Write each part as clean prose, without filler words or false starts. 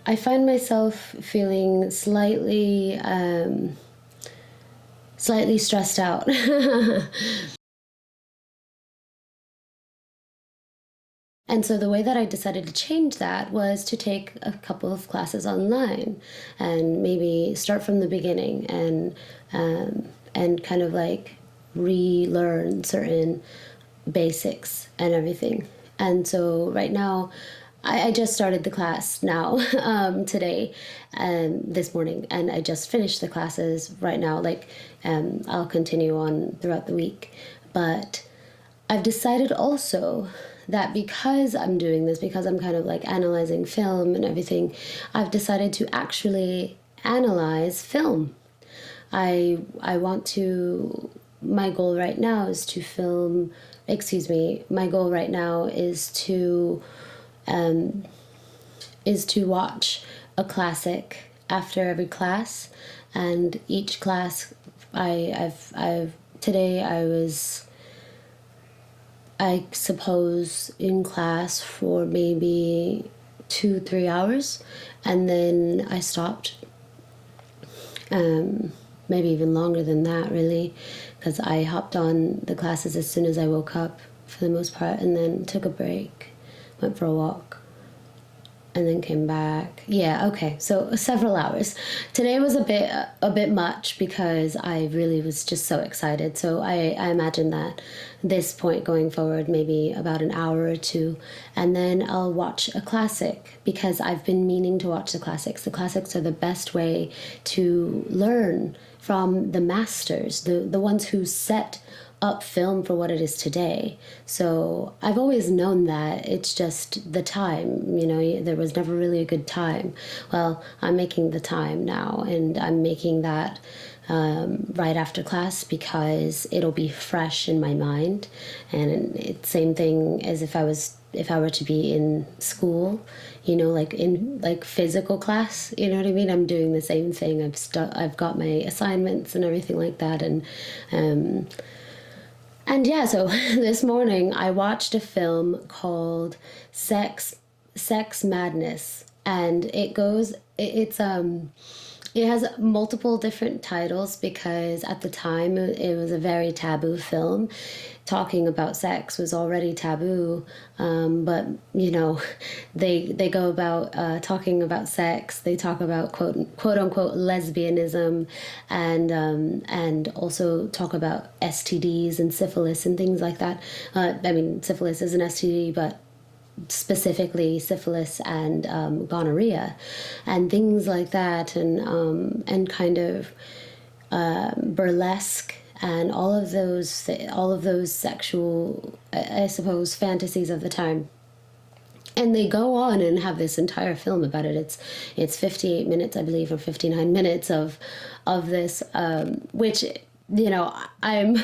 I find myself feeling slightly stressed out. And so the way that I decided to change that was to take a couple of classes online and maybe start from the beginning and kind of like relearn certain basics and everything. And so right now, I just started the class now today and this morning, and I just finished the classes right now. Like, I'll continue on throughout the week, but I've decided also that because I'm doing this, because I'm kind of like analyzing film and everything, I've decided to actually analyze film. I want to, my goal right now is to film, excuse me, my goal right now um, is to watch a classic after every class, and each class I've today I was, I suppose, in class for maybe 2-3 hours, and then I stopped. Maybe even longer than that, really, because I hopped on the classes as soon as I woke up for the most part, and then took a break, went for a walk, and then came back. Yeah, okay, so several hours. Today was a bit much because I really was just so excited. So I imagine that this point going forward, maybe about an hour or two, and then I'll watch a classic because I've been meaning to watch the classics. The classics are the best way to learn from the masters, the ones who set up film for what it is today. So I've always known that. It's just the time, there was never really a good time. Well, I'm making the time now, and I'm making that right after class because it'll be fresh in my mind. And it's same thing as if I were to be in school, like in like physical class, you know what I mean? I'm doing the same thing. I've got my assignments and everything like that, and yeah, so this morning I watched a film called Sex Madness, and it has multiple different titles because at the time it was a very taboo film. Talking about sex was already taboo, but they go about talking about sex. They talk about quote unquote lesbianism, and also talk about STDs and syphilis and things like that. I mean, syphilis is an STD, but specifically syphilis and gonorrhea and things like that, and kind of burlesque and all of those sexual, I suppose, fantasies of the time. And they go on and have this entire film about it. It's 58 minutes, I believe, or 59 minutes of this, which I'm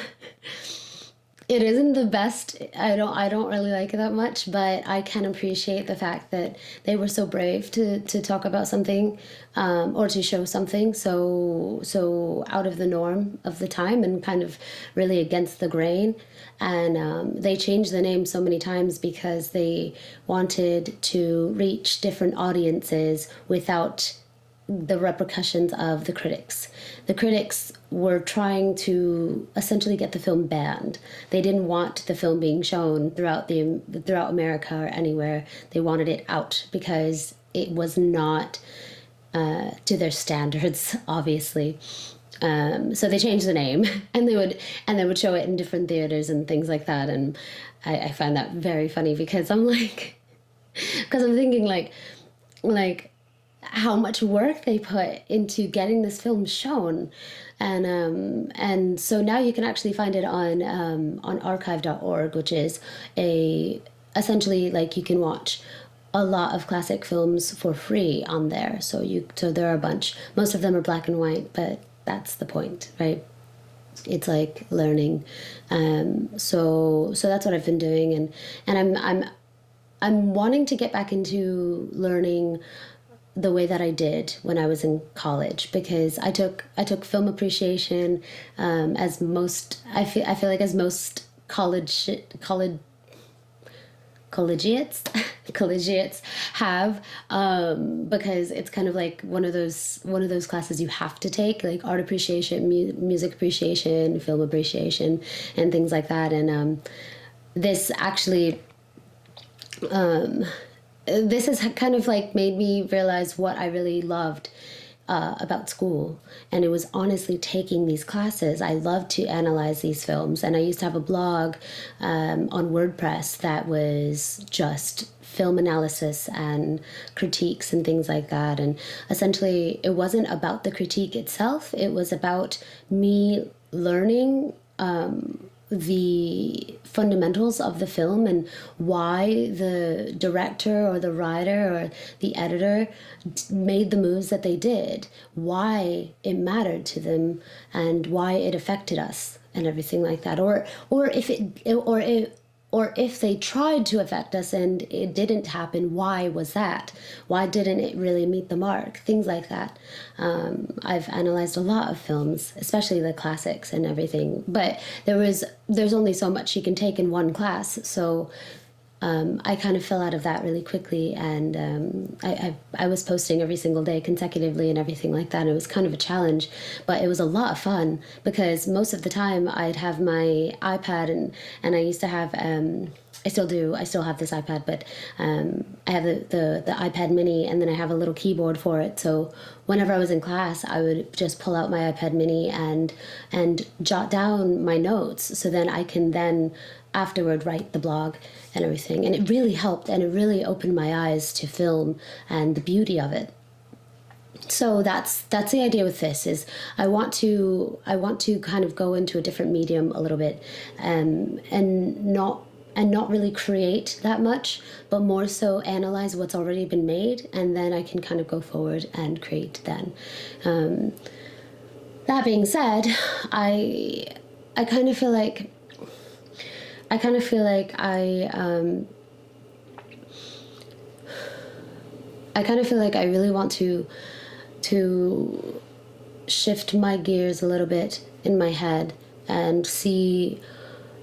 it isn't the best. I don't really like it that much, but I can appreciate the fact that they were so brave to talk about something, or to show something so out of the norm of the time and kind of really against the grain. And they changed the name so many times because they wanted to reach different audiences without the repercussions of the critics. The critics were trying to essentially get the film banned. They didn't want the film being shown throughout America or anywhere. They wanted it out because it was not to their standards, obviously. So they changed the name, and they would show it in different theaters and things like that. And I find that very funny because I'm like, because I'm thinking like how much work they put into getting this film shown, and so now you can actually find it on archive.org, which is essentially like you can watch a lot of classic films for free on there. So there are a bunch. Most of them are black and white, but that's the point, right? It's like learning. So that's what I've been doing, and I'm wanting to get back into learning the way that I did when I was in college, because I took film appreciation, as most I feel like as most college collegiates have, because it's kind of like one of those classes you have to take, like art appreciation, music appreciation, film appreciation, and things like that. And this actually, this has kind of like made me realize what I really loved about school. And it was honestly taking these classes. I loved to analyze these films, and I used to have a blog on WordPress that was just film analysis and critiques and things like that. And essentially it wasn't about the critique itself, it was about me learning the fundamentals of the film and why the director or the writer or the editor made the moves that they did, why it mattered to them, and why it affected us and everything like that. Or if they tried to affect us and it didn't happen, why was that? Why didn't it really meet the mark? Things like that. I've analyzed a lot of films, especially the classics and everything, but there's only so much you can take in one class. So I kind of fell out of that really quickly, and I was posting every single day consecutively and everything like that. It was kind of a challenge, but it was a lot of fun because most of the time I'd have my iPad, and I used to have I still do. I still have this iPad, but I have the iPad mini, and then I have a little keyboard for it. So whenever I was in class, I would just pull out my iPad mini and jot down my notes, so then I can then afterward write the blog and everything. And it really helped, and it really opened my eyes to film and the beauty of it. So that's the idea with this. Is I want to kind of go into a different medium a little bit, and not really create that much, but more so analyze what's already been made, and then I can kind of go forward and create then. That being said, I kind of feel like I really want to shift my gears a little bit in my head and see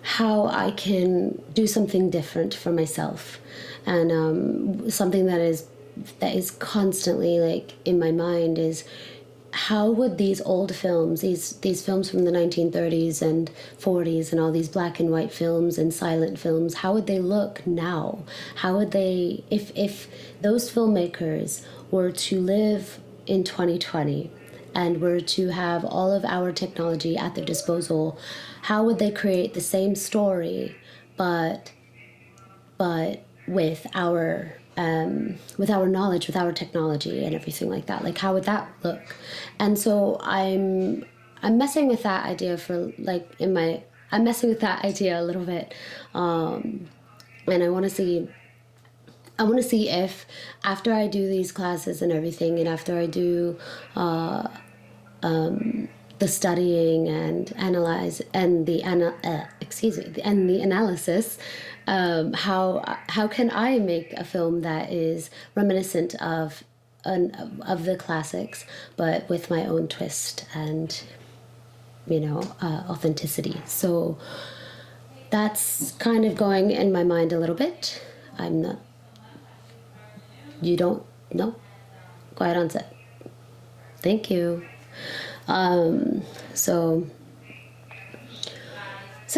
how I can do something different for myself, and something that is constantly like in my mind is, how would these old films, these films from the 1930s and 40s and all these black and white films and silent films, how would they look now? How would they, if those filmmakers were to live in 2020 and were to have all of our technology at their disposal, how would they create the same story but with our knowledge, with our technology and everything like that? Like, how would that look? And so I'm messing with that idea I'm messing with that idea a little bit, and I want to see if after I do these classes and everything, and after I do the studying and analyze and the analysis, how can I make a film that is reminiscent of the classics, but with my own twist and authenticity. So that's kind of going in my mind a little bit. You don't know? Quiet on set. Thank you. So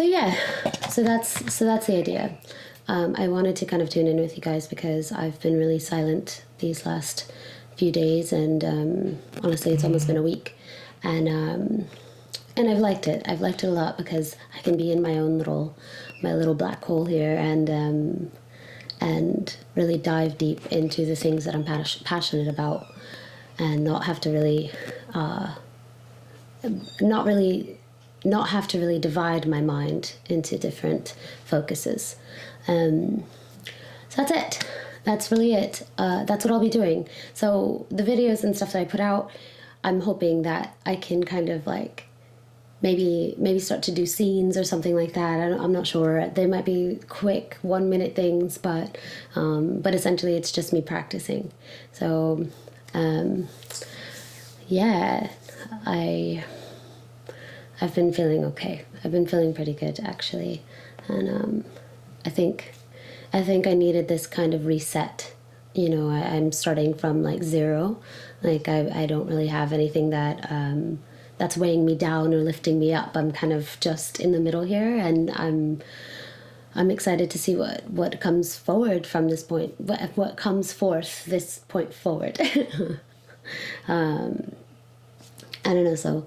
yeah, so that's the idea. I wanted to kind of tune in with you guys because I've been really silent these last few days, and honestly, it's almost been a week, and I've liked it. I've liked it a lot because I can be in my little black hole here, and really dive deep into the things that I'm passionate about, and not have to really not have to really divide my mind into different focuses. So that's it. That's really it. That's what I'll be doing. So the videos and stuff that I put out, I'm hoping that I can kind of like maybe start to do scenes or something like that. I'm not sure. They might be quick 1-minute things, but essentially it's just me practicing. So yeah, I've been feeling okay. I've been feeling pretty good actually, and I think I think I needed this kind of reset. You know, I'm starting from like zero. Like I don't really have anything that that's weighing me down or lifting me up. I'm kind of just in the middle here, and I'm excited to see what comes forward from this point. What comes forth this point forward. I don't know. So,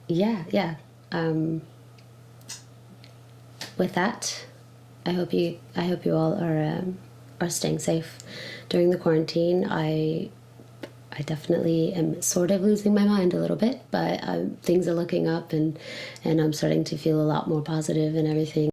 yeah. With that, I hope you all are staying safe during the quarantine. I definitely am sort of losing my mind a little bit, but things are looking up, and I'm starting to feel a lot more positive and everything.